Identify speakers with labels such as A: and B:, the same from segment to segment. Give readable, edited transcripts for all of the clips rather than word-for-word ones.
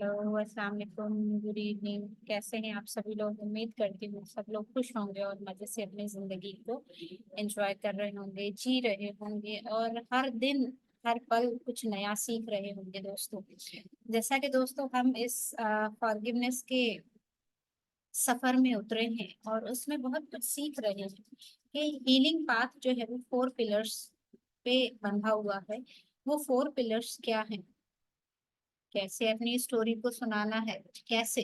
A: Hello, अस्सलाम वालेकुम, good evening. कैसे हैं आप सभी लोग? उम्मीद करती हूँ सब लोग खुश होंगे और मजे से अपनी जिंदगी को एंजॉय कर रहे होंगे, जी रहे होंगे और हर दिन हर पल कुछ नया सीख रहे होंगे दोस्तों। जैसा कि दोस्तों हम इस फॉरगिवनेस के सफर में उतरे हैं और उसमें बहुत कुछ सीख रहे हैं कि हीलिंग पाथ जो है वो 4 पिलर्स पे बंधा हुआ है। वो 4 पिलर्स क्या हैं? कैसे अपनी स्टोरी को सुनाना है, कैसे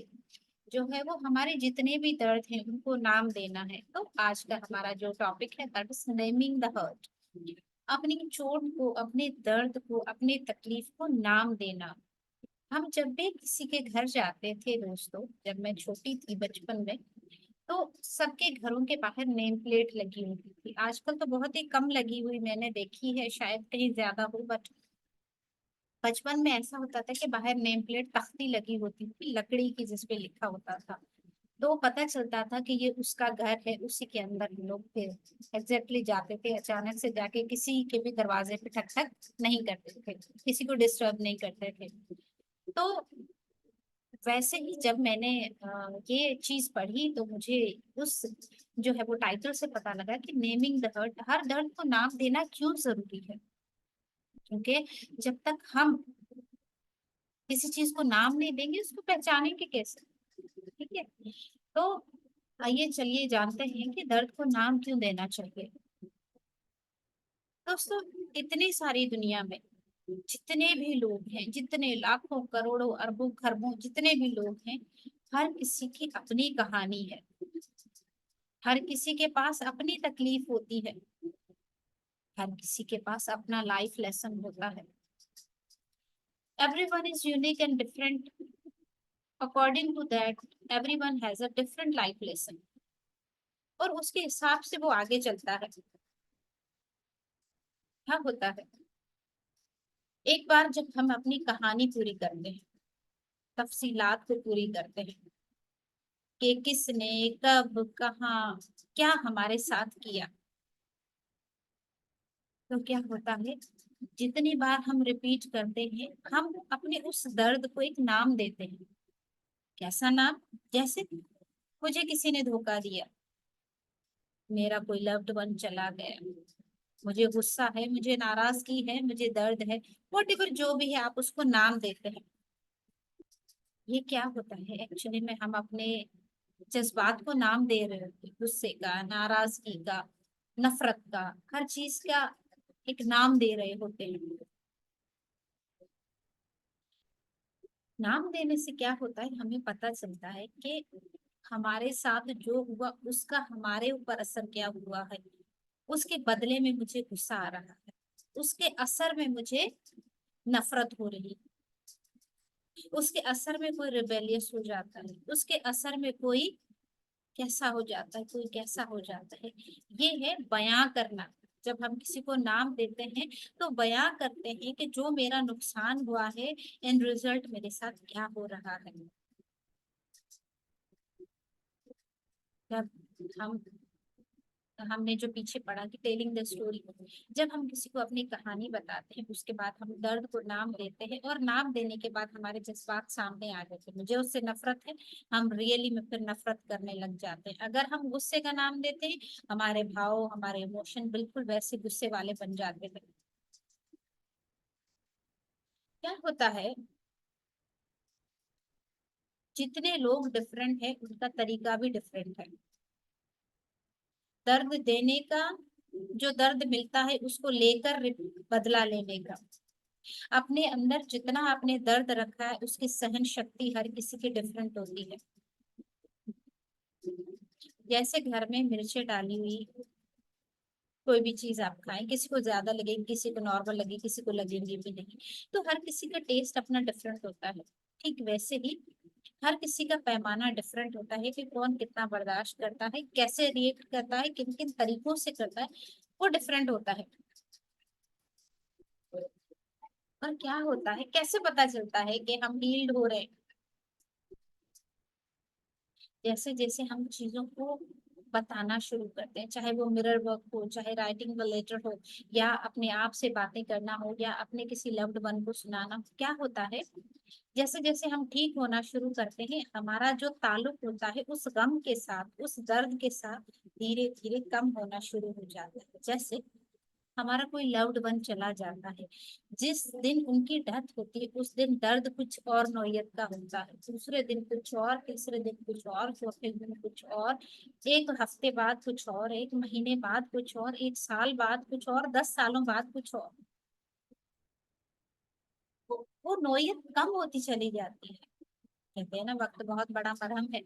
A: जो है वो हमारे जितने भी दर्द हैं उनको नाम देना है। तो आज का हमारा जो टॉपिक है that is naming the hurt. अपनी चोट को, अपने दर्द को, अपने तकलीफ को नाम देना। हम जब भी किसी के घर जाते थे दोस्तों, जब मैं छोटी थी बचपन में, तो सबके घरों के बाहर नेम प्लेट लगी होती थी। आजकल तो बहुत ही कम लगी हुई मैंने देखी है, शायद कहीं ज्यादा हो, बट बचपन में ऐसा होता था कि बाहर नेम प्लेट तख्ती लगी होती थी लकड़ी की, जिसपे लिखा होता था। तो पता चलता था कि ये उसका घर है, उसी के अंदर हम लोग फिर एग्जैक्टली जाते थे। अचानक से जाके किसी के भी दरवाजे पे ठक ठक नहीं करते थे, किसी को डिस्टर्ब नहीं करते थे। तो वैसे ही जब मैंने ये चीज पढ़ी तो मुझे उस जो है वो टाइटल से पता लगा कि नेमिंग द हर्ट, हर दर्द को नाम देना क्यों जरूरी है। क्योंकि जब तक हम किसी चीज को नाम नहीं देंगे उसको पहचानेंगे कैसे? ठीक है। तो आइए चलिए जानते हैं कि दर्द को नाम क्यों देना चाहिए। दोस्तों, इतनी सारी दुनिया में जितने भी लोग हैं, जितने लाखों करोड़ों अरबों खरबों जितने भी लोग हैं, हर किसी की अपनी कहानी है। हर किसी के पास अपनी तकलीफ होती है। हर किसी के पास अपना लाइफ लेसन होता है। Everyone is unique and different. According to that, everyone has a different life lesson. और उसके हिसाब से वो आगे चलता है। क्या होता है, एक बार जब हम अपनी कहानी पूरी करते हैं, तफसीलात को पूरी करते हैं कि किसने, कब, कहाँ, क्या हमारे साथ किया, तो क्या होता है, जितनी बार हम रिपीट करते हैं हम अपने उस दर्द को एक नाम देते हैं। कैसा नाम? जैसे मुझे किसी ने धोखा दिया, मेरा कोई लव्ड वन चला गया, मुझे गुस्सा है, मुझे नाराजगी है, मुझे दर्द है, वट एवर जो भी है आप उसको नाम देते हैं। ये क्या होता है एक्चुअली में, हम अपने जज्बात को नाम दे रहे होते हैं, गुस्से का, नाराजगी का, नफरत का, हर चीज का एक नाम दे रहे होते हैं। नाम देने से क्या होता है, हमें पता चलता है कि हमारे साथ जो हुआ उसका हमारे ऊपर असर क्या हुआ है। उसके बदले में मुझे गुस्सा आ रहा है, उसके असर में मुझे नफरत हो रही है, उसके असर में कोई रिबेलियस हो जाता है, उसके असर में कोई कैसा हो जाता है, कोई कैसा हो जाता है। ये है बयां करना। जब हम किसी को नाम देते हैं तो बयां करते हैं कि जो मेरा नुकसान हुआ है, इन रिजल्ट मेरे साथ क्या हो रहा है। जब हम हमने जो पीछे पढ़ा कि टेलिंग द स्टोरी, जब हम किसी को अपनी कहानी बताते हैं उसके बाद हम दर्द को नाम देते हैं, और नाम देने के बाद हमारे जज्बात सामने आ जाते हैं। मुझे उससे नफरत है, हम रियली में फिर नफरत करने लग जाते हैं। अगर हम गुस्से का नाम देते हैं, हमारे भाव, हमारे इमोशन बिल्कुल वैसे गुस्से वाले बन जाते हैं। क्या होता है, जितने लोग डिफरेंट है उनका तरीका भी डिफरेंट है। दर्द देने का, जो दर्द मिलता है उसको लेकर बदला लेने का, अपने अंदर जितना आपने दर्द रखा है उसकी सहन शक्ति हर किसी की डिफरेंट होती है। जैसे घर में मिर्चें डाली हुई कोई भी चीज आप खाएं, किसी को ज्यादा लगेगी, किसी को नॉर्मल लगे, किसी को लगेंगी भी नहीं। तो हर किसी का टेस्ट अपना डिफरेंट होता है। ठीक वैसे ही हर किसी का पैमाना डिफरेंट होता है कि कौन कितना बर्दाश्त करता है, कैसे रिएक्ट करता है, किन किन तरीकों से करता है, वो डिफरेंट होता है। और क्या होता है, कैसे पता चलता है कि हम हील्ड हो रहे हैं? जैसे जैसे हम चीजों को बताना शुरू करते हैं, चाहे वो मिरर वर्क हो, चाहे राइटिंग द लेटर हो, या अपने आप से बातें करना हो, या अपने किसी लव्ड वन को सुनाना। क्या होता है, जैसे जैसे हम ठीक होना शुरू करते हैं, हमारा जो ताल्लुक होता है उस गम के साथ, उस दर्द के साथ धीरे धीरे कम होना शुरू हो जाता है। जैसे हमारा कोई लव्ड वन चला जाता है, जिस दिन उनकी डेथ होती है उस दिन दर्द कुछ और नौयत का होता है, दूसरे दिन कुछ और, तीसरे दिन कुछ और, चौथे दिन कुछ और, एक हफ्ते बाद कुछ और, एक महीने बाद कुछ और, एक साल बाद कुछ और, 10 सालों बाद कुछ और। वो नौयत कम होती चली जाती है। कहते हैं ना, वक्त बहुत बड़ा मरहम है।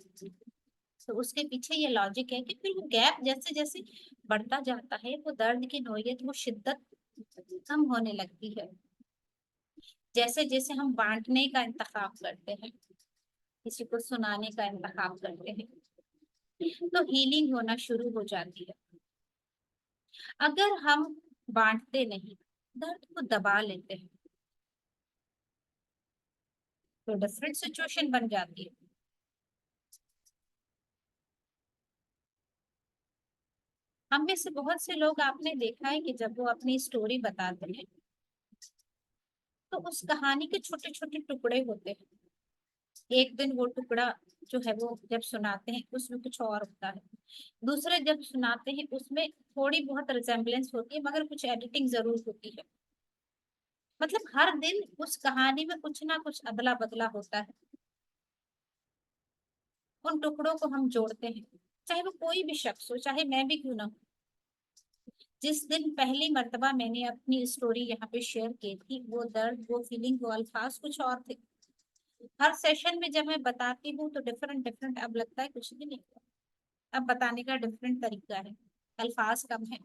A: तो उसके पीछे ये लॉजिक है कि फिर वो गैप जैसे जैसे बढ़ता जाता है, वो दर्द की नौयत, वो शिद्दत कम होने लगती है। जैसे जैसे हम बांटने का इंतखाब करते हैं, किसी को सुनाने का इंतखाब करते हैं, तो हीलिंग होना शुरू हो जाती है। अगर हम बांटते नहीं, दर्द को दबा लेते हैं, तो डिफरेंट सिचुएशन बन जाती है। हम में से बहुत से लोग, आपने देखा है कि जब वो अपनी स्टोरी बताते हैं, तो उस कहानी के छोटे छोटे टुकड़े होते हैं। एक दिन वो टुकड़ा जो है वो जब सुनाते हैं उसमें कुछ और होता है, दूसरे जब सुनाते हैं उसमें थोड़ी बहुत रिजेम्बलेंस होती है, मगर कुछ एडिटिंग जरूर होती है। मतलब हर दिन उस कहानी में कुछ ना कुछ अदला बदला होता है। उन टुकड़ों को हम जोड़ते हैं, चाहे वो कोई भी शख्स हो, चाहे मैं भी क्यों ना हूं। जिस दिन पहली मर्तबा मैंने अपनी स्टोरी यहाँ पे शेयर की थी, वो दर्द, वो फीलिंग, वो अल्फाज कुछ और थे। हर सेशन में जब मैं बताती हूँ तो डिफरेंट डिफरेंट, अब लगता है कुछ भी नहीं, अब बताने का डिफरेंट तरीका है, अल्फाज कम है।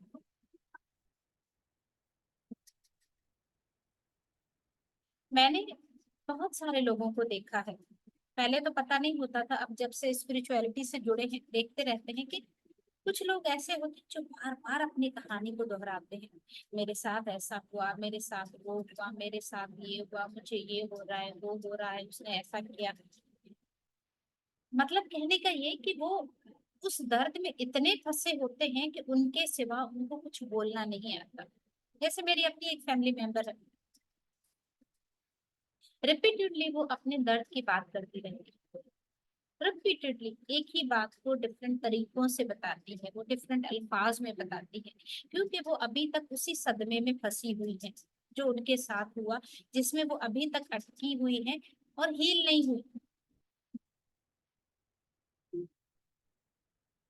A: मैंने बहुत सारे लोगों को देखा है, पहले तो पता नहीं होता था, अब जब से स्पिरिचुअलिटी से जुड़े हैं देखते रहते हैं कि कुछ लोग ऐसे होते हैं जो बार बार अपनी कहानी को दोहराते हैं। मेरे साथ ऐसा हुआ, मेरे साथ वो हुआ, मेरे साथ ये हुआ, मुझे ये हो रहा है, वो हो रहा है, उसने ऐसा किया। मतलब कहने का ये कि वो उस दर्द में इतने फंसे होते हैं कि उनके सिवा उनको कुछ बोलना नहीं आता। जैसे मेरी अपनी एक फैमिली मेंबर है, रिपीटेडली वो अपने दर्द की बात करती रहती है, रिपीटेडली एक ही बात को डिफरेंट तरीकों से बताती है, वो डिफरेंट अल्फाज में बताती है, क्योंकि वो अभी तक उसी सदमे में फंसी हुई है जो उनके साथ हुआ, जिसमें वो अभी तक अटकी हुई है और हील नहीं हुई।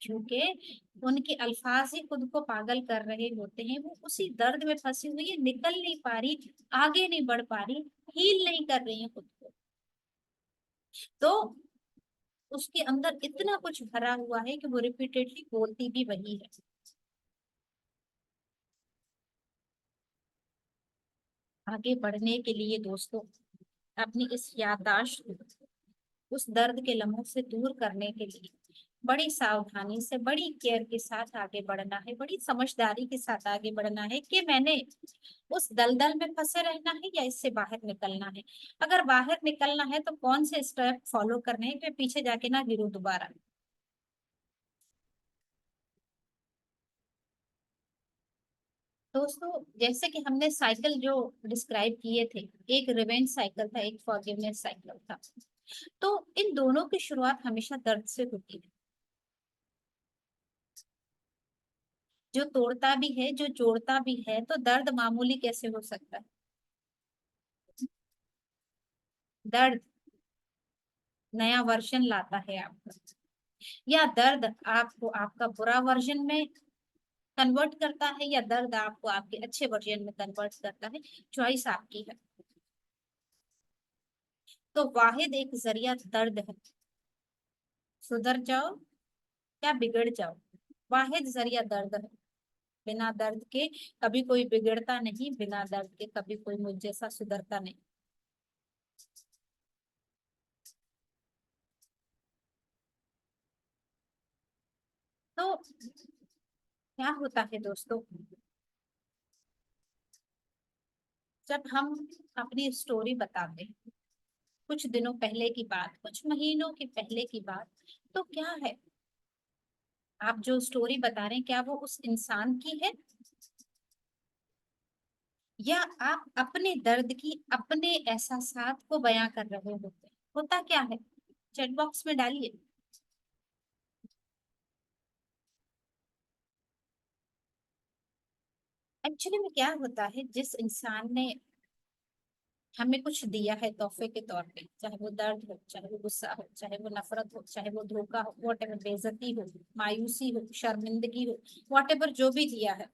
A: क्योंकि उनके अल्फाज ही खुद को पागल कर रहे होते हैं, वो उसी दर्द में फंसी हुई है, निकल नहीं पा रही, आगे नहीं बढ़ पा रही, हील नहीं कर रही है खुद को। तो उसके अंदर इतना कुछ भरा हुआ है कि वो रिपीटेडली बोलती भी वही है। आगे बढ़ने के लिए दोस्तों, अपनी इस याददाश्त को उस दर्द के लम्हों से दूर करने के लिए बड़ी सावधानी से, बड़ी केयर के साथ आगे बढ़ना है, बड़ी समझदारी के साथ आगे बढ़ना है कि मैंने उस दलदल में फंसे रहना है या इससे बाहर निकलना है। अगर बाहर निकलना है तो कौन से स्टेप फॉलो करने हैं कि पीछे जाके ना गिरूं दोबारा। दोस्तों, जैसे कि हमने साइकिल जो डिस्क्राइब किए थे, एक रिवेंज साइकिल था, एक फॉरगिवनेस साइकिल था, तो इन दोनों की शुरुआत हमेशा दर्द से होती है। जो तोड़ता भी है, जो जोड़ता भी है, तो दर्द मामूली कैसे हो सकता है। दर्द नया वर्जन लाता है आपका, या दर्द आपको आपका बुरा वर्जन में कन्वर्ट करता है, या दर्द आपको आपके अच्छे वर्जन में कन्वर्ट करता है। चॉइस आपकी है। तो वाहिद एक जरिया दर्द है, सुधर जाओ या बिगड़ जाओ, वाहिद जरिया दर्द है। बिना दर्द के कभी कोई बिगड़ता नहीं, बिना दर्द के कभी कोई मुझ जैसा सुधरता नहीं। तो क्या होता है दोस्तों, जब हम अपनी स्टोरी बताते हैं, कुछ दिनों पहले की बात, कुछ महीनों के पहले की बात, तो क्या है, आप जो स्टोरी बता रहे हैं क्या वो उस इंसान की है, या आप अपने दर्द की, अपने एहसासात को बयां कर रहे होते हैं? होता क्या है, चैट बॉक्स में डालिए। एक्चुअली में क्या होता है, जिस इंसान ने हमें कुछ दिया है तोहफे के तौर पे, चाहे वो दर्द हो, चाहे वो गुस्सा हो, चाहे वो नफरत हो, चाहे वो धोखा हो, वॉट एवर, बेइज्जती हो, मायूसी हो, शर्मिंदगी हो, वॉट एवर जो भी दिया है,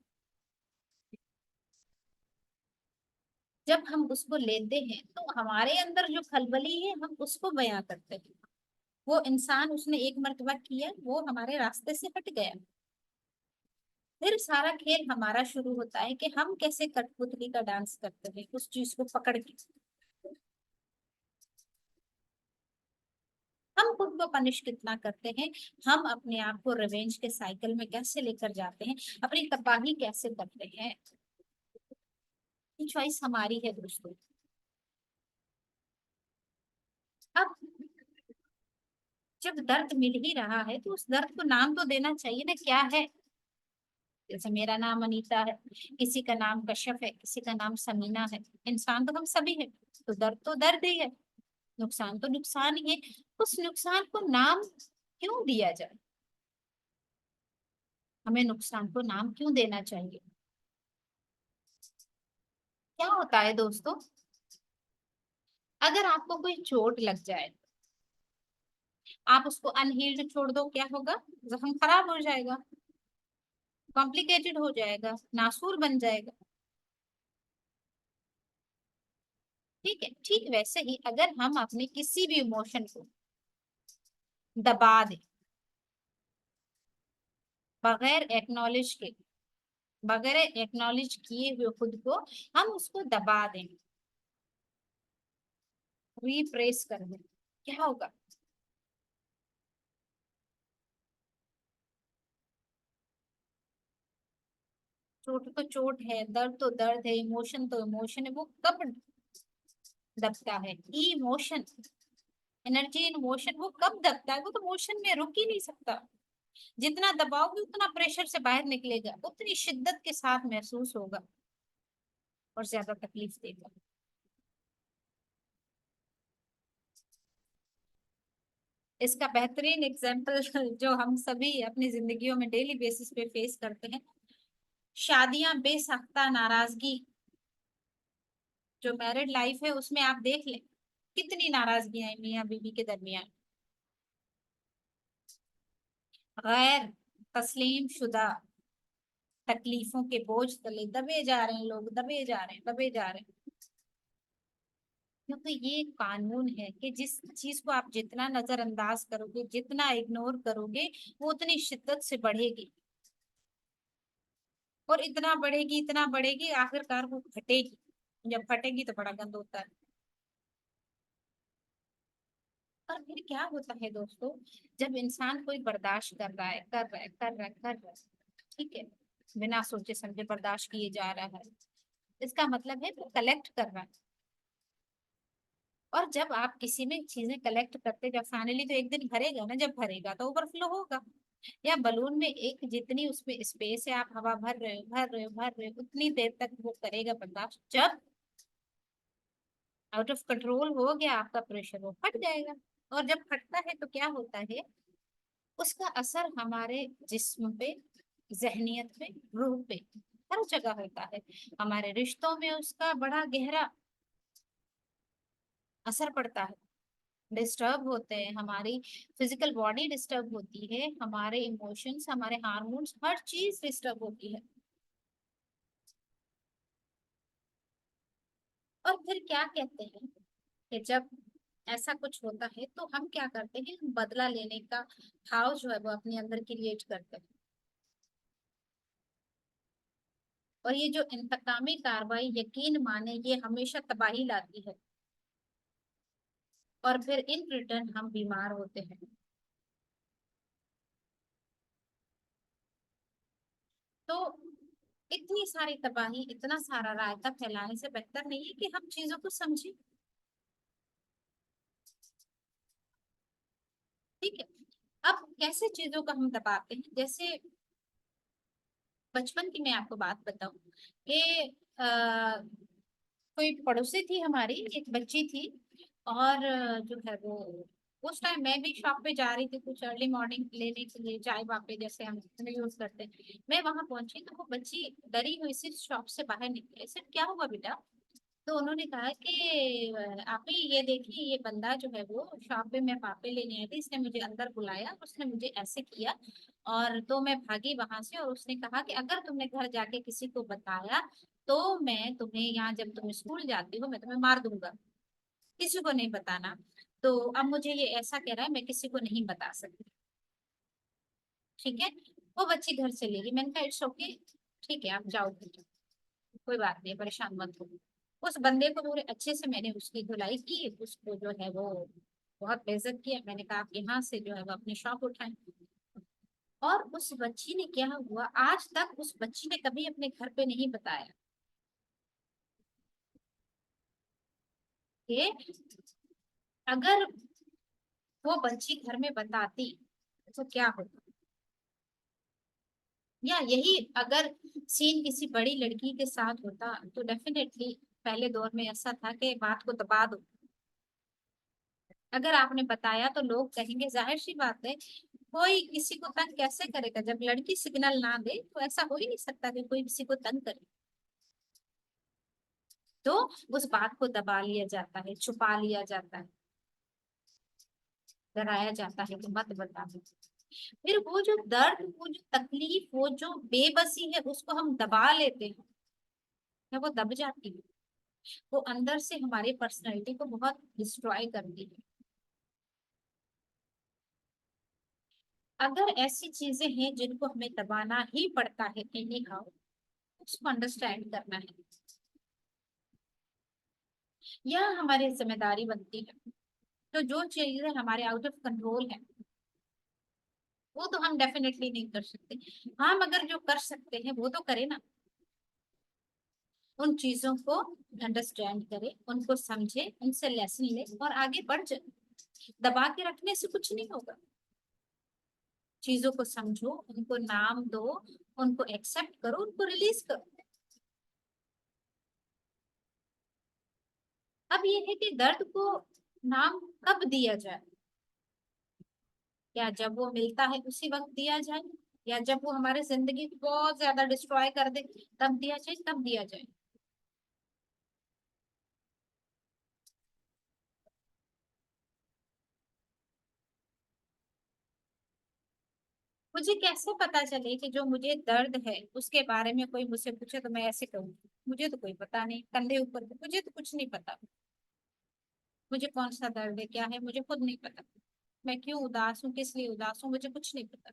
A: जब हम उसको लेते हैं तो हमारे अंदर जो खलबली है हम उसको बयां करते हैं। वो इंसान उसने एक मर्तबा किया, वो हमारे रास्ते से हट गया, फिर सारा खेल हमारा शुरू होता है कि हम कैसे कठपुतली का डांस करते हैं उस चीज को पकड़ के। हम खुद को पनिश कितना करते हैं, हम अपने आप को रिवेंज के साइकिल में कैसे लेकर जाते हैं, अपनी तबाही कैसे करते हैं, ये चॉइस हमारी है दोस्तों। अब जब दर्द मिल ही रहा है तो उस दर्द को नाम तो देना चाहिए ना, क्या है। जैसे मेरा नाम अनीता है, किसी का नाम कश्यप है, किसी का नाम समीना है, इंसान तो हम सभी है, तो दर्द ही है, नुकसान तो नुकसान ही है। उस नुकसान को नाम क्यों दिया जाए, हमें नुकसान को नाम क्यों देना चाहिए? क्या होता है दोस्तों, अगर आपको कोई चोट लग जाए, आप उसको अनहील्ड छोड़ दो, क्या होगा, जख्म खराब हो जाएगा, कॉम्प्लिकेटेड हो जाएगा, नासूर बन जाएगा। ठीक है, ठीक वैसे ही अगर हम अपने किसी भी इमोशन को दबा दें, बगैर एक्नॉलेज के, बगैर एक्नॉलेज किए हुए खुद को हम उसको दबा दें, रिप्रेस कर दें, क्या होगा? चोट तो चोट है, दर्द तो दर्द है, इमोशन तो इमोशन है, वो कब दबता है? इमोशन, एनर्जी इन मोशन, वो कब दबता है? वो तो मोशन में रुक ही नहीं सकता, जितना दबाओगे उतना प्रेशर से बाहर निकलेगा, उतनी शिद्दत के साथ महसूस होगा और ज्यादा तकलीफ देगा। इसका बेहतरीन एग्जाम्पल जो हम सभी अपनी जिंदगियों में डेली बेसिस पे फेस करते हैं, शादियां बेसाख्ता नाराजगी, जो मैरिड लाइफ है उसमें आप देख लें कितनी नाराजगियां हैं मियाँ बीवी के दरमियान, गैर तस्लीम शुदा तकलीफों के बोझ तले दबे जा रहे हैं लोग, दबे जा रहे हैं, दबे जा रहे हैं। क्योंकि ये कानून है कि जिस चीज को आप जितना नजरअंदाज करोगे, जितना इग्नोर करोगे, वो उतनी शिद्दत से बढ़ेगी, और इतना बढ़ेगी, इतना बढ़ेगी, आखिरकार वो फटेगी। जब फटेगी तो बड़ा गंद होता है। और फिर क्या होता है दोस्तों, जब इंसान कोई बर्दाश्त कर रहा है, कर रहा है, कर रहा है, कर रहा है, ठीक है, बिना सोचे समझे बर्दाश्त किए जा रहा है, इसका मतलब है वो कलेक्ट कर रहा है। और जब आप किसी में चीजें कलेक्ट करते, जब फाइनली तो एक दिन भरेगा ना, जब भरेगा तो ओवरफ्लो होगा। या बलून में एक जितनी उसमें स्पेस है, आप हवा भर रहे हो, भर रहे हो, भर रहे हो, उतनी देर तक वो करेगा बर्दाश्त, जब आउट ऑफ कंट्रोल हो गया आपका प्रेशर, वो फट जाएगा। और जब फटता है तो क्या होता है, उसका असर हमारे जिस्म पे, जहनियत पे, रूह पे, हर जगह होता है। हमारे रिश्तों में उसका बड़ा गहरा असर पड़ता है, डिस्टर्ब होते हैं, हमारी फिजिकल बॉडी डिस्टर्ब होती है, हमारे इमोशंस, हमारे हार्मोन्स, हर चीज डिस्टर्ब होती है। और फिर क्या कहते हैं कि जब ऐसा कुछ होता है तो हम क्या करते हैं, हम बदला लेने का भाव जो है वो अपने अंदर क्रिएट करते हैं। और ये जो इंतकामी कार्रवाई, यकीन माने, ये हमेशा तबाही लाती है, और फिर इन रिटर्न हम बीमार होते हैं। तो इतनी सारी तबाही, इतना सारा रायता फैलाने से बेहतर नहीं है कि हम चीजों को समझें। ठीक है, अब कैसे चीजों का हम दबाते हैं, जैसे बचपन की मैं आपको बात बताऊं कि कोई पड़ोसी थी हमारी, एक बच्ची थी, और जो है वो उस टाइम मैं भी शॉप पे जा रही थी कुछ अर्ली मॉर्निंग लेने के लिए, चाय वापे जैसे हम यूज करते हैं। मैं वहां पहुंची तो वो बच्ची डरी हुई सी शॉप से बाहर निकली। सर क्या हुआ बेटा? तो उन्होंने कहा कि आप ही ये देखिए, ये बंदा जो है वो शॉप पे मैं पापे लेने आई थी, इसने मुझे अंदर बुलाया, उसने मुझे ऐसे किया, और तो मैं भागी वहां से, और उसने कहा कि अगर तुमने घर जाके किसी को बताया तो मैं तुम्हें, यहाँ जब तुम स्कूल जाती हो, मैं तुम्हें मार दूंगा, किसी को नहीं बताना। तो अब मुझे ये ऐसा कह रहा है, मैं किसी को नहीं बता सकती। ठीक है। वो बच्ची घर चली गई। मैंने कहा इट्स ओके, ठीक है आप जाओ घर जाओ, कोई बात नहीं, परेशान मत हो। उस बंदे को पूरे अच्छे से मैंने उसकी धुलाई की, उसको जो है वो बहुत बेइज्जत किया। मैंने कहा आप यहाँ से जो है वो अपनी शॉप उठाएं। और उस बच्ची ने, क्या हुआ, आज तक उस बच्ची ने कभी अपने घर पे नहीं बताया कि अगर वो बच्ची घर में बताती तो क्या होता। या यही अगर सीन किसी बड़ी लड़की के साथ होता तो डेफिनेटली पहले दौर में ऐसा था कि बात को दबा दो। अगर आपने बताया तो लोग कहेंगे, जाहिर सी बात है, कोई किसी को तंग कैसे करेगा? जब लड़की सिग्नल ना दे तो ऐसा हो ही नहीं सकता कि कोई किसी को तंग करे। तो उस बात को दबा लिया जाता है, छुपा लिया जाता है, डराया जाता है कि मत बता दो। फिर वो जो दर्द, वो जो तकलीफ, वो जो बेबसी है, उसको हम दबा लेते हैं, या वो दब जाती है, वो अंदर से हमारी पर्सनैलिटी को बहुत डिस्ट्रॉय करती है। अगर ऐसी चीजें हैं जिनको हमें दबाना ही पड़ता है एनी हाउ, उसको अंडरस्टैंड करना है, यह हमारी जिम्मेदारी बनती है। तो जो चीजें हमारे आउट ऑफ कंट्रोल है, वो तो हम डेफिनेटली नहीं कर सकते। हम अगर जो कर सकते हैं वो तो करें ना। उन चीजों को अंडरस्टैंड करें, उनको समझे, उनसे लेसन ले और आगे बढ़ जाए। दबा के रखने से कुछ नहीं होगा। चीजों को समझो, उनको नाम दो, उनको एक्सेप्ट करो, उनको रिलीज करो। अब ये है कि दर्द को नाम कब दिया जाए? क्या जब वो मिलता है उसी वक्त दिया जाए, या जब वो हमारे जिंदगी को बहुत ज्यादा डिस्ट्रॉय कर दे तब दिया जाए? तब दिया जाए। मुझे कैसे पता चले कि जो मुझे दर्द है उसके बारे में कोई मुझसे पूछे तो मैं ऐसे कहूँ? मुझे तो कोई पता नहीं, कंधे ऊपर, मुझे तो कुछ नहीं पता। मुझे कौन सा दर्द है, क्या है, मुझे खुद नहीं पता। मैं क्यों उदास हूँ, किस लिए उदास हूँ, मुझे कुछ नहीं पता।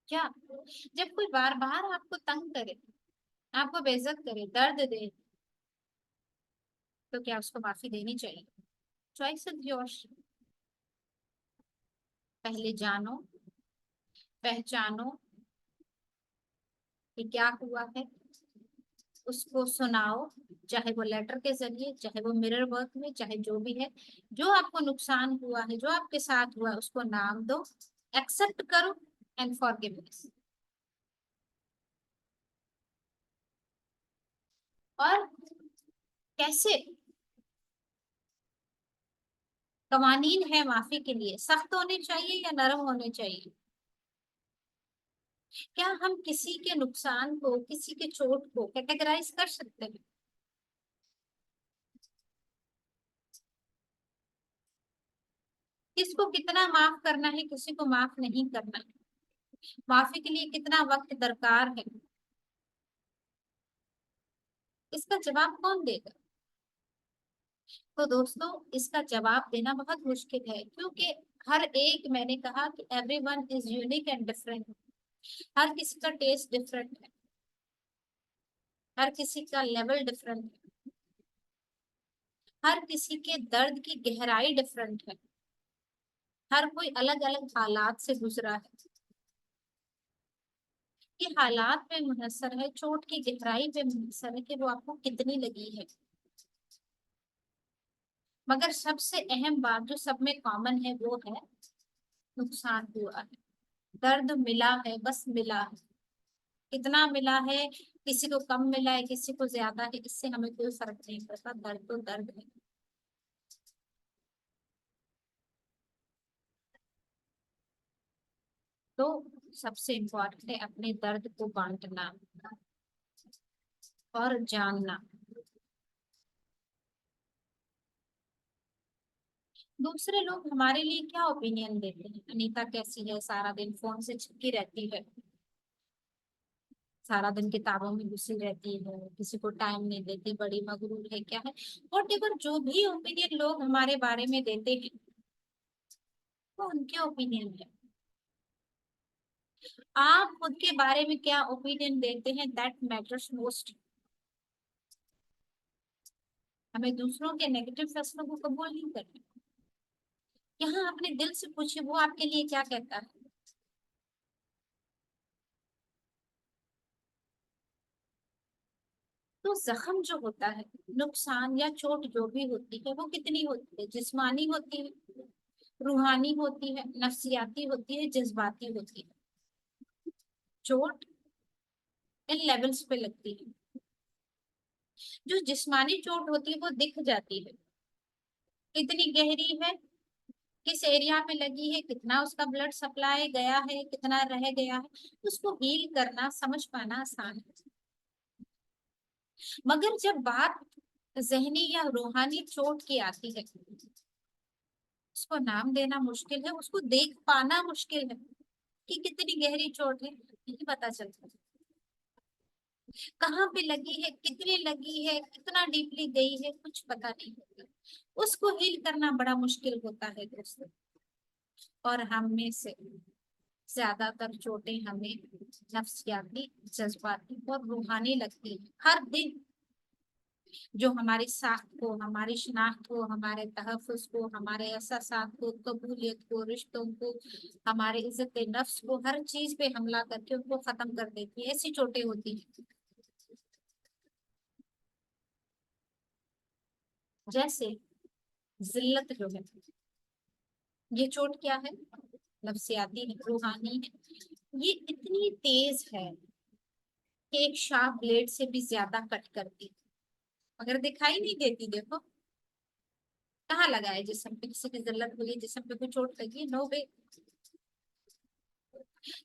A: क्या जब कोई बार बार आपको तंग करे, आपको बेइज्जत करे, दर्द दे, तो क्या उसको माफी देनी चाहिए? Choice is yours. पहले जानो, पहचानो कि क्या हुआ है, उसको सुनाओ, चाहे वो लेटर के जरिए, चाहे वो मिरर वर्क में, चाहे जो भी है। जो आपको नुकसान हुआ है, जो आपके साथ हुआ है, उसको नाम दो, एक्सेप्ट करो, एंड फॉरगिवनेस। और कैसे कवानीन है माफी के लिए? सख्त होने चाहिए या नरम होने चाहिए? क्या हम किसी के नुकसान को, किसी के चोट को कैटेगराइज कर सकते हैं? किसको कितना माफ करना है, किसी को माफ नहीं करना है? माफी के लिए कितना वक्त दरकार है? इसका जवाब कौन देगा? तो दोस्तों, इसका जवाब देना बहुत मुश्किल है, क्योंकि हर एक, मैंने कहा कि everyone is unique and different. हर किसी का टेस्ट डिफरेंट है, हर किसी का लेवल डिफरेंट है, हर किसी के दर्द की गहराई डिफरेंट है, हर कोई अलग अलग हालात से गुजरा है। ये हालात पे मुनहसर है, चोट की गहराई पे मुनहसर है कि वो आपको कितनी लगी है। मगर सबसे अहम बात जो सब में कॉमन है वो है नुकसान हुआ है, दर्द मिला है, बस मिला है। कितना मिला है, किसी को कम मिला है, किसी को ज्यादा है, इससे हमें कोई फर्क नहीं पड़ता, दर्द तो दर्द है। तो सबसे इम्पोर्टेंट है अपने दर्द को बांटना और जानना। दूसरे लोग हमारे लिए क्या ओपिनियन देते हैं, अनीता कैसी है, सारा दिन फोन से चिपकी रहती है, सारा दिन किताबों में घुसी रहती है, किसी को टाइम नहीं देती, बड़ी मगरूर है, क्या है, वॉट एवर जो भी ओपिनियन लोग हमारे बारे में देते हैं वो उनके ओपिनियन है। आप खुद के बारे में क्या ओपिनियन देते हैं, दैट मैटर्स मोस्ट। हमें दूसरों के नेगेटिव फैसलों को कबूल नहीं करना। यहाँ अपने दिल से पूछिए वो आपके लिए क्या कहता है। तो जख्म जो होता है, नुकसान या चोट जो भी होती है वो कितनी होती है, जिस्मानी होती है, रूहानी होती है, नफ्सियाती होती है, जज्बाती होती है। चोट इन लेवल्स पे लगती है। जो जिस्मानी चोट होती है वो दिख जाती है, कितनी गहरी है, किस एरिया पे लगी है, कितना उसका ब्लड सप्लाई गया है, कितना रह गया है, उसको हील करना समझ पाना आसान है। मगर जब बात जहनी या रूहानी चोट की आती है, उसको नाम देना मुश्किल है, उसको देख पाना मुश्किल है कि कितनी गहरी चोट है, नहीं पता चलता। कहाँ पे लगी है, कितनी लगी है, कितना डीपली गई है, कुछ पता नहीं होता। उसको हील करना बड़ा मुश्किल होता है दोस्तों। और हम में से ज्यादातर चोटें हमें नफ्सियाती, जज्बाती और रूहानी लगती है हर दिन। जो हमारी साख को, हमारी शिनाख्त को, हमारे तहफ़्फ़ुज़ को, हमारे एहसासात को, कबूलियत को, रिश्तों को, हमारे इज्जत नफ्स को, हर चीज पे हमला करके उनको खत्म कर देती है, ऐसी चोटें होती हैं। जैसे जिल्लत जो है, ये चोट क्या है, नफ्सियाती है, रूहानी है। ये इतनी तेज है कि एक शार्प ब्लेड से भी ज्यादा कट करती है, मगर दिखाई नहीं देती। देखो कहाँ लगा है जिसम पे, किसी की जिल्लत हुई है, जिसम पे कोई चोट लगी है, नो वे।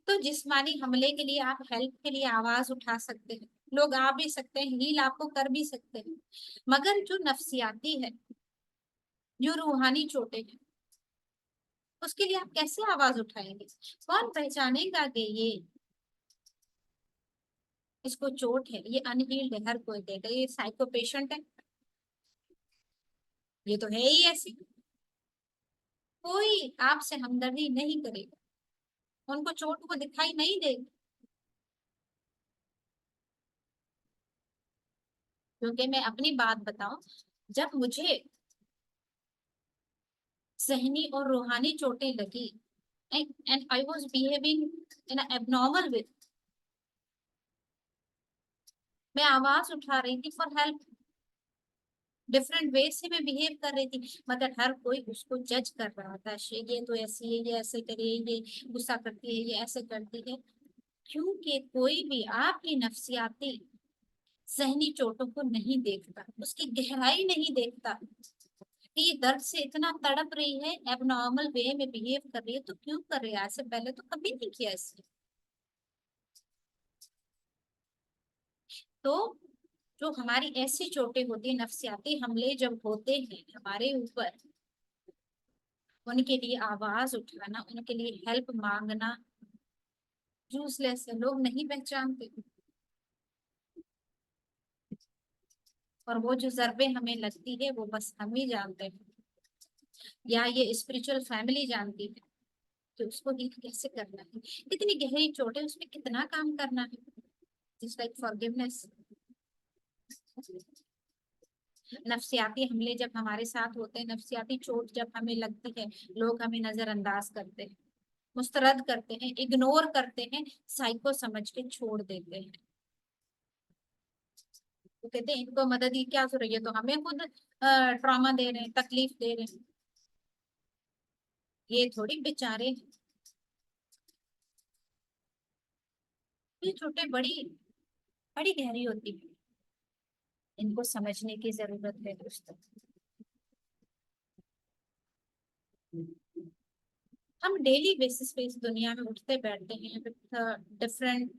A: तो जिस्मानी हमले के लिए आप हेल्प के लिए आवाज उठा सकते हैं, लोग आ भी सकते हैं, हील आपको कर भी सकते हैं। मगर जो नफ्सियाती है, जो रूहानी चोटें हैं, उसके लिए आप कैसे आवाज उठाएंगे, कौन पहचानेगा कि ये इसको चोट है, ये अनहील्ड है, हर कोई देगा ये साइको पेशेंट है, ये तो है ही ऐसी। कोई आपसे हमदर्दी नहीं करेगा, उनको चोट को दिखाई नहीं देगी। क्योंकि मैं अपनी बात बताऊं, जब मुझे सहनी और रूहानी चोटें लगी and I was behaving in abnormal way, मैं आवाज उठा रही थी फॉर हेल्प, डिफरेंट वे से मैं बिहेव कर रही थी, मगर हर कोई उसको जज कर रहा था, ये तो ऐसी है, ये ऐसे करे, ये गुस्सा करती है, ये ऐसे करती है। क्योंकि कोई भी आपकी नफ्सियाती सहनी चोटों को नहीं देखता, उसकी गहराई नहीं देखता कि ये दर्द से इतना तड़प रही है, एबनॉर्मल वे में बिहेव कर रही है, तो क्यों कर रही है, आज से पहले तो कभी नहीं किया इसने। तो जो हमारी ऐसी चोटें होती है, नफ्सियाती हमले जब होते हैं हमारे ऊपर, उनके लिए आवाज उठाना, उनके लिए हेल्प मांगना यूजलेस है, लोग नहीं पहचानते। और वो जो जरबे हमें लगती है वो बस हम ही जानते हैं, या ये स्पिरिचुअल फैमिली जानती है कि उसको डील कैसे करना है, कितनी गहरी चोट है, उसमें कितना काम करना है, जस्ट लाइक फॉरगिवनेस। नफ्सियाती हमले जब हमारे साथ होते हैं, नफ्सियाती चोट जब हमें लगती है, लोग हमें नजरअंदाज करते हैं, मुस्तरद करते हैं, इग्नोर करते हैं, साइको समझ के छोड़ देते हैं। वो कहते हैं इनको मदद की क्या जरूरत है, तो हमें खुद ट्रॉमा दे रहे हैं, तकलीफ दे रहे हैं। ये थोड़ी बेचारे, ये छोटे बड़ी बड़ी गहरी होती है, इनको समझने की जरूरत है दोस्तों। हम डेली बेसिस पे इस दुनिया में उठते बैठते हैं with different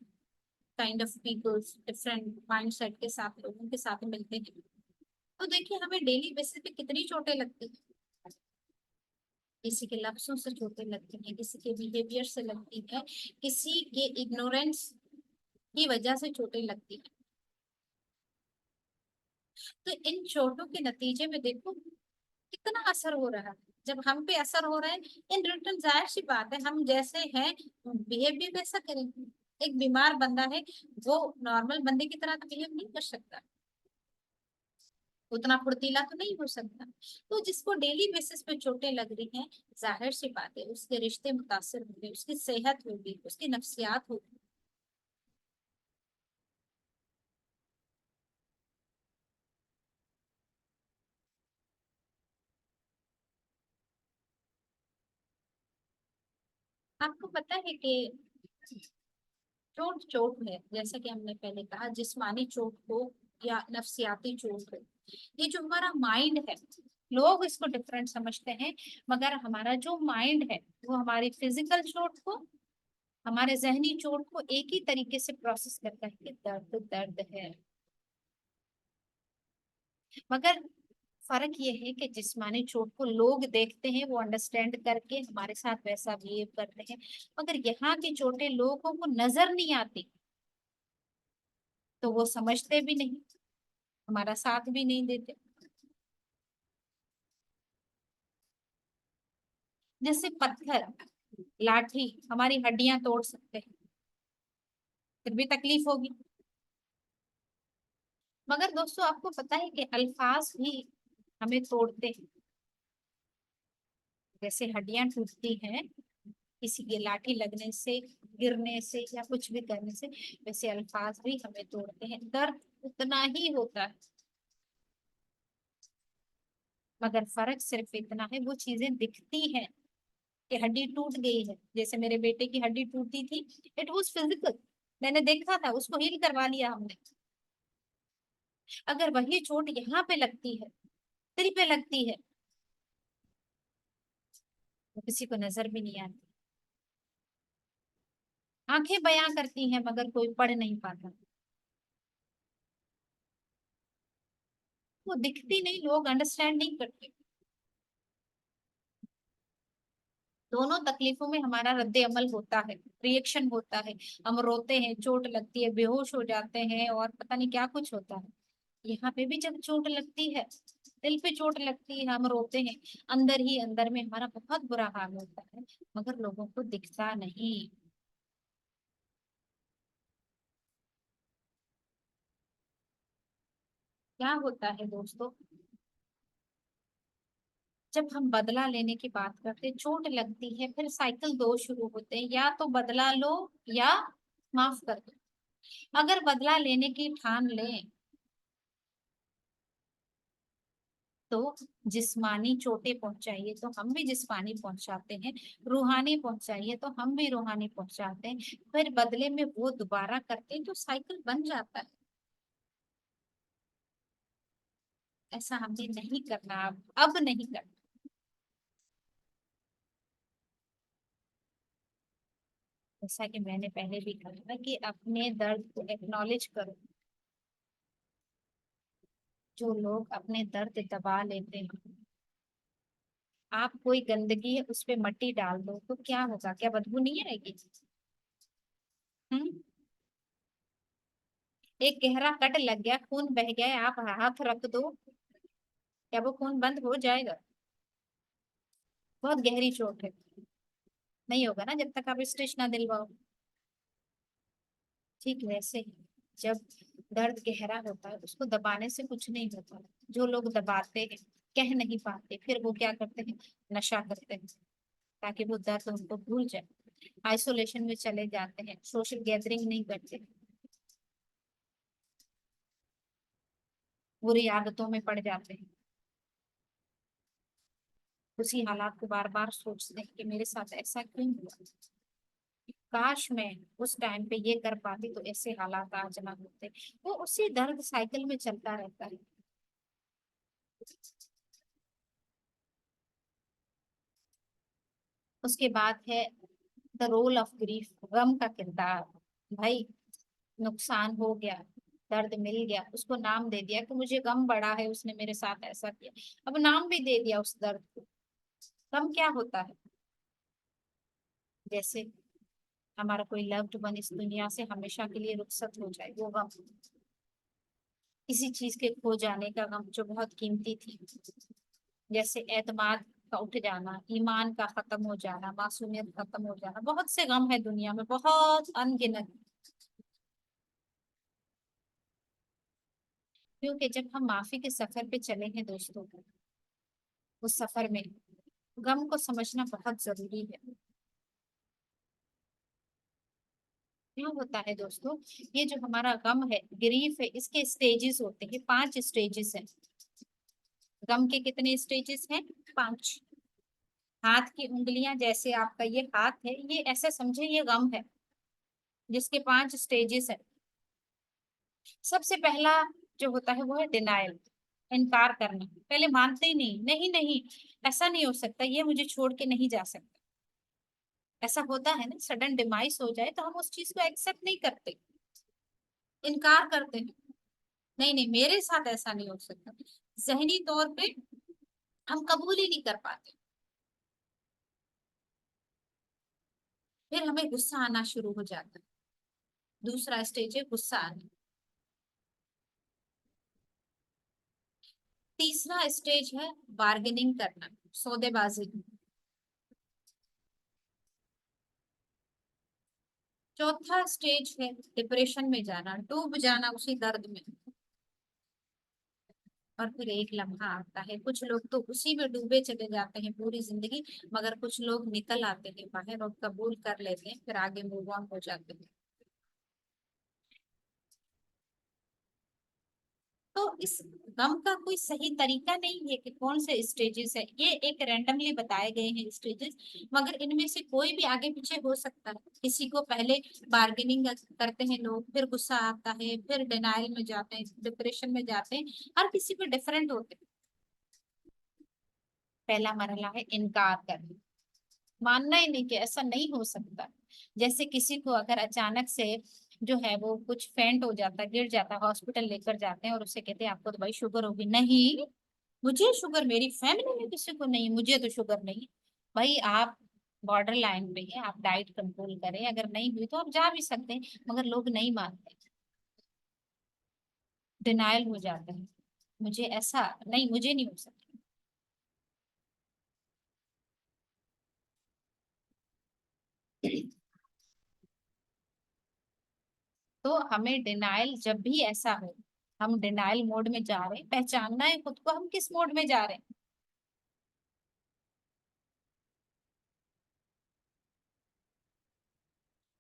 A: kind of peoples, different mindset के साथ, लोगों के साथ मिलते हैं। तो देखिए हमें डेली बेसिस पे कितनी चोटें लगती हैं। किसी के लफ्जों से चोटें लगती हैं, किसी के बिहेवियर से लगती है, किसी के इग्नोरेंस की वजह से चोटें लगती हैं। तो इन चोटों के नतीजे में देखो कितना असर हो रहा है। जब हम पे असर हो रहा है, इन रिटर्न जाहिर सी बात है हम जैसे हैं बिहेव भी वैसा करेंगे। एक बीमार बंदा है, वो नॉर्मल बंदे की तरह तो बिहेव नहीं कर सकता, उतना फुर्तीला तो नहीं हो सकता। तो जिसको डेली बेसिस पे चोटें लग रही हैं, जाहिर सी बात है उसके रिश्ते मुतासर होंगे, उसकी सेहत होगी, उसकी नफ्सियात होगी। आपको पता है कि चोट चोट है, जैसा कि हमने पहले कहा, जिस्मानी चोट हो या नफ्सियाती चोट हो, ये जो हमारा माइंड है, लोग इसको डिफरेंट समझते हैं, मगर हमारा जो माइंड है वो हमारी फिजिकल चोट को, हमारे जहनी चोट को एक ही तरीके से प्रोसेस करता है कि दर्द दर्द है। मगर फर्क ये है कि जिस्मानी चोट को लोग देखते हैं, वो अंडरस्टैंड करके हमारे साथ वैसा बिहेव करते हैं, मगर यहाँ की चोटें लोगों को नजर नहीं आती, तो वो समझते भी नहीं, हमारा साथ भी नहीं देते। जैसे पत्थर, लाठी हमारी हड्डियां तोड़ सकते हैं, फिर भी तकलीफ होगी। मगर दोस्तों आपको पता है कि अल्फाज भी हमें तोड़ते हैं। जैसे हड्डियां टूटती हैं किसी की लाठी लगने से, गिरने से या कुछ भी करने से, वैसे अल्फाज भी हमें तोड़ते हैं। दर्द उतना ही होता है, मगर फर्क सिर्फ इतना है वो चीजें दिखती हैं कि हड्डी टूट गई है। जैसे मेरे बेटे की हड्डी टूटी थी, इट वाज फिजिकल, मैंने देखा था, उसको हील करवा लिया हमने। अगर वही चोट यहाँ पे लगती है, दिल पे लगती है, वो किसी को नजर भी नहीं आती। आंखें बयां करती हैं मगर कोई पढ़ नहीं पाता, वो दिखती नहीं, लोग अंडरस्टैंड नहीं करते। दोनों तकलीफों में हमारा रद्द अमल होता है, रिएक्शन होता है। हम रोते हैं, चोट लगती है, बेहोश हो जाते हैं और पता नहीं क्या कुछ होता है। यहाँ पे भी जब चोट लगती है, दिल पे चोट लगती है, हम रोते हैं, अंदर ही अंदर में हमारा बहुत बुरा हाल होता है, मगर लोगों को दिखता नहीं। क्या होता है दोस्तों, जब हम बदला लेने की बात करते हैं, चोट लगती है, फिर साइकिल दो शुरू होते हैं, या तो बदला लो या माफ कर दो। अगर बदला लेने की ठान लें तो जिस्मानी चोटें पहुंचाइए तो हम भी जिस्मानी पहुंचाते हैं, रूहानी पहुंचाइए तो हम भी रूहानी पहुंचाते हैं, फिर बदले में वो दोबारा करते हैं तो साइकिल बन जाता है। ऐसा हमें नहीं करना, अब नहीं करना। जैसा कि मैंने पहले भी कहा था कि अपने दर्द को एक्नॉलेज करो। जो लोग अपने दर्द दबा लेते हैं, आप कोई गंदगी है उस पे मट्टी डाल दो तो क्या होगा, क्या बदबू नहीं आएगी? हम्म। एक गहरा कट लग गया, खून बह गया है, आप हाथ रख दो, क्या वो खून बंद हो जाएगा? बहुत गहरी चोट है, नहीं होगा ना जब तक आप स्टिच ना दिलवाओ। ठीक वैसे ही जब दर्द गहरा होता है उसको दबाने से कुछ नहीं होता। जो लोग दबाते हैं, कह नहीं पाते, फिर वो क्या करते हैं, नशा करते हैं ताकि वो दर्द उनको भूल जाए, आइसोलेशन में चले जाते हैं, सोशल गैदरिंग नहीं करते। बुरी आदतों में पड़ जाते हैं, उसी हालात को बार बार सोचते हैं कि मेरे साथ ऐसा क्यों हुआ, काश मैं उस टाइम पे ये कर पाती तो ऐसे हालात आज ना होते। वो उसी दर्द साइकिल में चलता रहता है। उसके बाद है द रोल ऑफ ग्रीफ, गम का किरदार। भाई, नुकसान हो गया, दर्द मिल गया, उसको नाम दे दिया कि मुझे गम बढ़ा है, उसने मेरे साथ ऐसा किया। अब नाम भी दे दिया उस दर्द को। गम क्या होता है? जैसे हमारा कोई लव्ड वन इस दुनिया से हमेशा के लिए रुखसत हो जाए, वो गम। किसी चीज के खो जाने का गम जो बहुत कीमती थी, जैसे एतमाद का उठ जाना, ईमान का खत्म हो जाना, मासूमियत खत्म हो जाना। बहुत से गम है दुनिया में, बहुत अनगिनत। क्योंकि जब हम माफी के सफर पे चले हैं दोस्तों, उस सफर में गम को समझना बहुत जरूरी है। क्या होता है दोस्तों, ये जो हमारा गम है, ग्रीफ है, इसके स्टेजेस होते हैं, 5 स्टेजेस हैं। गम के कितने स्टेजेस हैं? 5। हाथ की उंगलियां, जैसे आपका ये हाथ है, ये ऐसे समझे ये गम है, जिसके 5 स्टेजेस है। सबसे पहला जो होता है वो है डिनायल, इनकार करना। पहले मानते ही नहीं, नहीं नहीं, ऐसा नहीं हो सकता, ये मुझे छोड़ के नहीं जा सकता। ऐसा होता है ना, सडन डिमाइस हो जाए तो हम उस चीज को एक्सेप्ट नहीं करते, इनकार करते हैं। नहीं नहीं, मेरे साथ ऐसा नहीं हो सकता, जहनी तौर पे हम कबूल ही नहीं कर पाते। फिर हमें गुस्सा आना शुरू हो जाता है। दूसरा स्टेज है गुस्सा आना। तीसरा स्टेज है बार्गेनिंग करना, सौदेबाजी। चौथा स्टेज है डिप्रेशन में जाना, डूब जाना उसी दर्द में। और फिर एक लम्हा आता है, कुछ लोग तो उसी में डूबे चले जाते हैं पूरी जिंदगी, मगर कुछ लोग निकल आते हैं बाहर और कबूल कर लेते हैं, फिर आगे मूव ऑन हो जाते हैं। तो इस गम का कोई सही तरीका नहीं है कि कौन से स्टेजेस है, ये एक रैंडमली बताए गए हैं स्टेजेस, मगर इनमें से कोई भी आगे पीछे हो सकता है। किसी को पहले बार्गेनिंग करते हैं लोग, फिर गुस्सा आता है, फिर डिनाइल में जाते हैं, डिप्रेशन में जाते हैं। हर किसी को डिफरेंट होते हैं। पहला मरहला है इनकार करना, मानना ही नहीं कि ऐसा नहीं हो सकता। जैसे किसी को अगर अचानक से जो है वो कुछ फेंट हो जाता है, गिर जाता है, हॉस्पिटल लेकर जाते हैं और उससे कहते हैं आपको तो भाई शुगर होगी। नहीं, मुझे शुगर, मेरी फैमिली में किसी को नहीं, मुझे तो शुगर नहीं। भाई आप बॉर्डर लाइन पे हैं, आप डाइट कंट्रोल करें, अगर नहीं हुई तो आप जा भी सकते हैं। मगर लोग नहीं मानते, डिनायल हो जाते हैं, मुझे ऐसा नहीं, मुझे नहीं हो सकता। तो हमें डिनाइल जब भी ऐसा हो, हम डिनाइल मोड में जा रहे हैं, पहचानना है खुद को हम किस मोड में जा रहे हैं।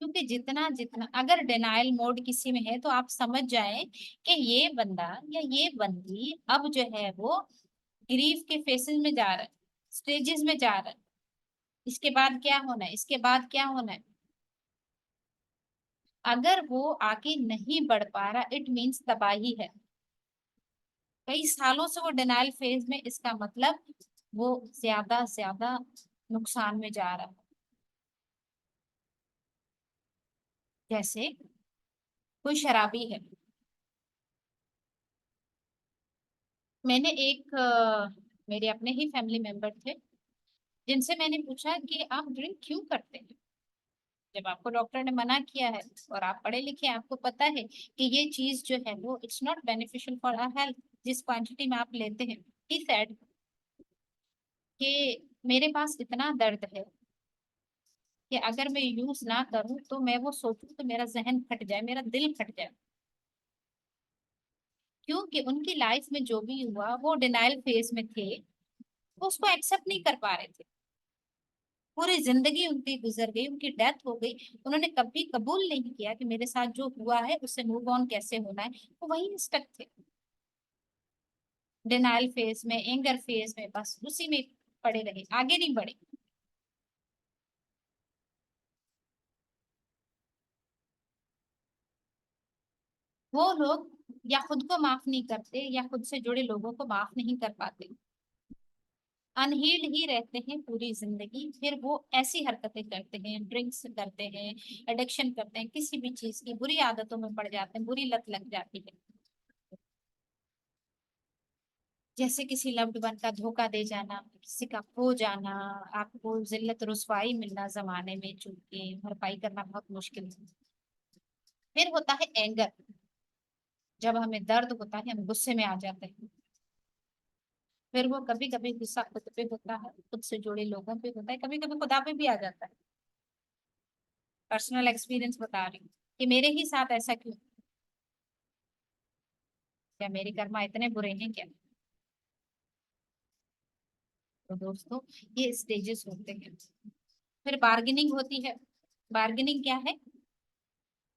A: क्योंकि जितना जितना अगर डिनाइल मोड किसी में है तो आप समझ जाएं कि ये बंदा या ये बंदी अब जो है वो ग्रीफ के फेसेस में जा रहा है, स्टेजेस में जा रहा है। इसके बाद क्या होना है, इसके बाद क्या होना है। अगर वो आगे नहीं बढ़ पा रहा, इट मीन्स तबाही है। कई सालों से वो डिनाइल फेज में, इसका मतलब वो ज्यादा ज्यादा नुकसान में जा रहा है। जैसे कोई शराबी है, मैंने एक मेरे अपने ही फैमिली मेंबर थे, जिनसे मैंने पूछा कि आप ड्रिंक क्यों करते हैं, जब आपको डॉक्टर ने मना किया है और आप पढ़े लिखे हैं, आपको पता है कि ये चीज जो है वो it's not beneficial for our health, जिस क्वांटिटी में आप लेते हैं। ही सेड कि मेरे पास इतना दर्द है कि अगर मैं यूज ना करूं तो मैं वो सोचूं तो मेरा जहन फट जाए, मेरा दिल फट जाए। क्योंकि उनकी लाइफ में जो भी हुआ वो डिनाइल फेज में थे, वो उसको एक्सेप्ट नहीं कर पा रहे थे। पूरी जिंदगी उनकी गुजर गई, उनकी डेथ हो गई, उन्होंने कभी कबूल नहीं किया कि मेरे साथ जो हुआ है उससे मूव ऑन कैसे होना है, वो वही स्टक थे। डिनाइल फेज में, एंगर फेज में, बस उसी में पड़े रहे, आगे नहीं बढ़े। वो लोग या खुद को माफ नहीं करते या खुद से जुड़े लोगों को माफ नहीं कर पाते, अनहील्ड ही रहते हैं पूरी जिंदगी, फिर वो ऐसी हरकतें करते हैं, ड्रिंक्स करते हैं, एडिक्शन करते हैं, किसी भी चीज की बुरी आदतों में पड़ जाते हैं, बुरी लत लग जाती है। जैसे किसी लव्ड वन का धोखा दे जाना, किसी का खो जाना, आपको जिल्लत रुसवाई मिलना जमाने में, चूंकि भरपाई करना बहुत मुश्किल है। फिर होता है एंगर, जब हमें दर्द होता है हम गुस्से में आ जाते हैं। फिर वो कभी कभी गुस्सा खुद पे होता है, खुद से जुड़े लोगों पे होता है, कभी कभी खुदा पे भी आ जाता है। पर्सनल एक्सपीरियंस बता रही हूँ कि मेरे ही साथ ऐसा क्यों, क्या मेरे कर्मा इतने बुरे हैं क्या। तो दोस्तों, ये स्टेजेस होते हैं। फिर बार्गेनिंग होती है। बार्गेनिंग क्या है?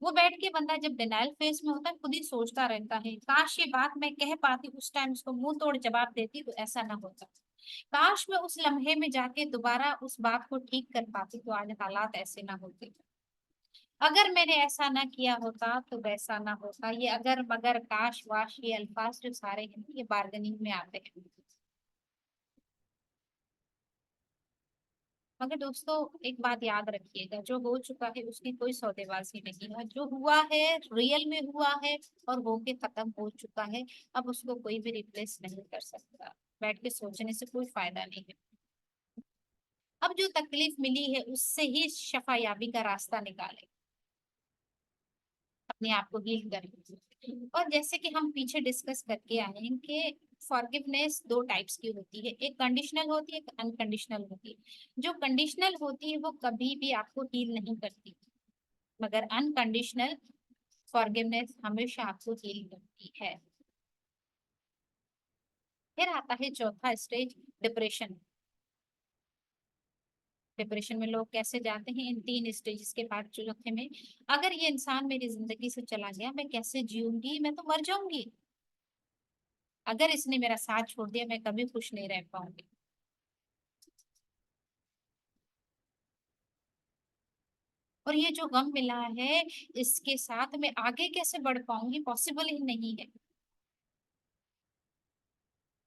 A: वो बैठ के बंदा जब डिनायल फेस में होता है खुद ही सोचता रहता है, काश ये बात मैं कह पाती उस टाइम, उसको मुंह तोड़ जवाब देती तो ऐसा ना होता। काश मैं उस लम्हे में जाके दोबारा उस बात को ठीक कर पाती तो आज हालात ऐसे ना होते। अगर मैंने ऐसा ना किया होता तो वैसा ना होता। ये अगर मगर काश वाश ये अल्फाज जो सारे हैं ये बार्गेनिंग में आते हैं। मगर दोस्तों, एक बात याद रखिएगा, जो हो चुका है उसकी कोई सौदेबाजी नहीं है। जो हुआ है रियल में हुआ है और होके खत्म हो चुका है। अब उसको कोई भी रिप्लेस नहीं कर सकता। बैठ के सोचने से कोई फायदा नहीं है। अब जो तकलीफ मिली है उससे ही शफा याबी का रास्ता निकाले, अपने आप को हील करें। और जैसे कि हम पीछे डिस्कस करके आए हैं कि फॉरगिवनेस दो टाइप्स की होती है, एक कंडीशनल होती है, एक अनकंडीशनल होती है। जो कंडीशनल होती है वो कभी भी आपको हील नहीं करती, मगर अनकंडीशनल फॉरगिवनेस हमेशा आपको हील करती है। फिर आता है चौथा स्टेज, डिप्रेशन। डिप्रेशन में लोग कैसे जाते हैं, इन तीन स्टेजेस के बाद चौथे में, अगर ये इंसान मेरी जिंदगी से चला गया मैं कैसे जीऊंगी, मैं तो मर जाऊंगी। अगर इसने मेरा साथ छोड़ दिया मैं कभी खुश नहीं रह पाऊंगी। और ये जो गम मिला है इसके साथ मैं आगे कैसे बढ़ पाऊंगी, पॉसिबल ही नहीं है।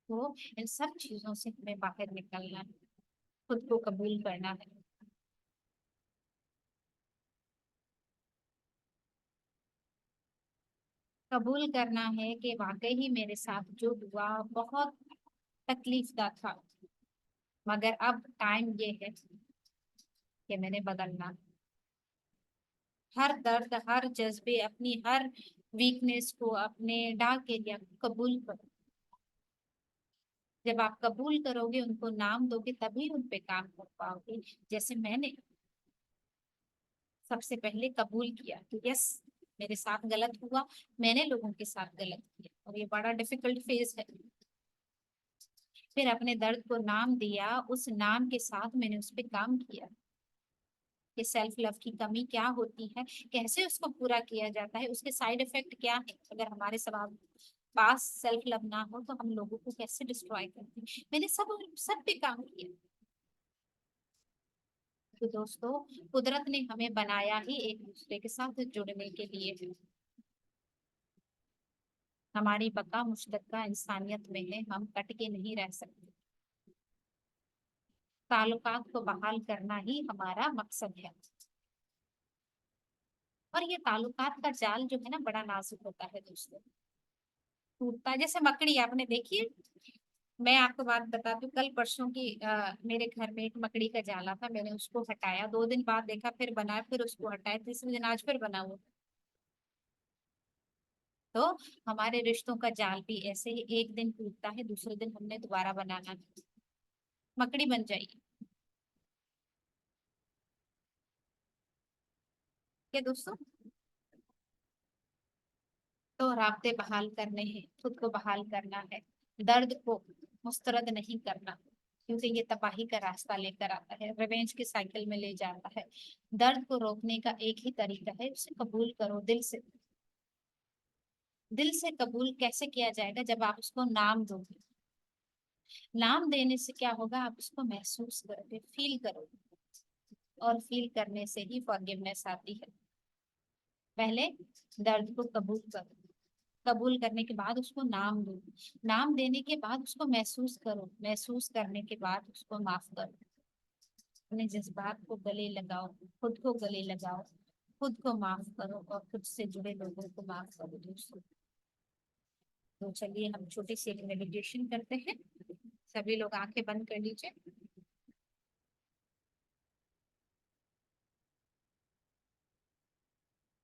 A: तो इन सब चीजों से हमें बाहर निकलना है, खुद को कबूल करना है। कबूल करना है कि वाकई ही मेरे साथ जो हुआ बहुत तकलीफदा था, मगर अब टाइम ये है कि मैंने बदलना। हर दर्द, हर जज्बे, अपनी हर वीकनेस को, अपने डार्क एरिया को कबूल करो। जब आप कबूल करोगे, उनको नाम दोगे, तभी उन पे काम कर पाओगे। जैसे मैंने सबसे पहले कबूल किया कि यस, मेरे साथ गलत हुआ, मैंने लोगों के साथ गलत किया और ये बड़ा डिफिकल्ट फेज है। फिर अपने दर्द को नाम दिया, उस नाम के साथ मैंने उस पर काम किया कि सेल्फ लव की कमी क्या होती है, कैसे उसको पूरा किया जाता है, उसके साइड इफेक्ट क्या है, अगर हमारे सब पास सेल्फ लव ना हो तो हम लोगों को कैसे डिस्ट्रॉय करते हैं। मैंने सब सब पे काम किया। तो दोस्तों, कुदरत ने हमें बनाया ही एक दूसरे के साथ जुड़ने के लिए है। हमारी बका मुश्तरका इंसानियत में है, हम कट के नहीं रह सकते। ताल्लुकात को बहाल करना ही हमारा मकसद है। और ये ताल्लुकात का जाल जो है ना बड़ा नाजुक होता है दोस्तों, टूटता है जैसे मकड़ी, आपने देखी है। मैं आपको बात बता दूं, कल परसों की मेरे घर में एक मकड़ी का जाला था, मैंने उसको हटाया, 2 दिन बाद देखा फिर बनाया, फिर उसको हटाया, तीसरे दिन आज फिर बना वो। तो हमारे रिश्तों का जाल भी ऐसे ही एक दिन टूटता है, दूसरे दिन हमने दोबारा बनाना है। मकड़ी बन जाइए। क्या दोस्तों? तो राब्ते बहाल करने हैं, खुद को बहाल करना है, दर्द को मुस्तरद नहीं करना, क्योंकि ये तबाही का रास्ता लेकर आता है, रिवेंज की साइकिल में ले जाता है। दर्द को रोकने का एक ही तरीका है, उसे कबूल करो दिल से। दिल से कबूल कैसे किया जाएगा? जब आप उसको नाम दोगे। नाम देने से क्या होगा, आप उसको महसूस करोगे, फील करोगे, और फील करने से ही फॉरगिवनेस आती है। पहले दर्द को कबूल करो, कबूल करने के बाद उसको नाम दो, नाम देने के बाद उसको महसूस करो, महसूस करने के बाद उसको माफ करो। अपने जज्बात को गले लगाओ, खुद को गले लगाओ, खुद को माफ करो और खुद से जुड़े लोगों को माफ करो दोस्तों। तो चलिए हम छोटी सी एक मेडिटेशन करते हैं। सभी लोग आंखें बंद कर लीजिए।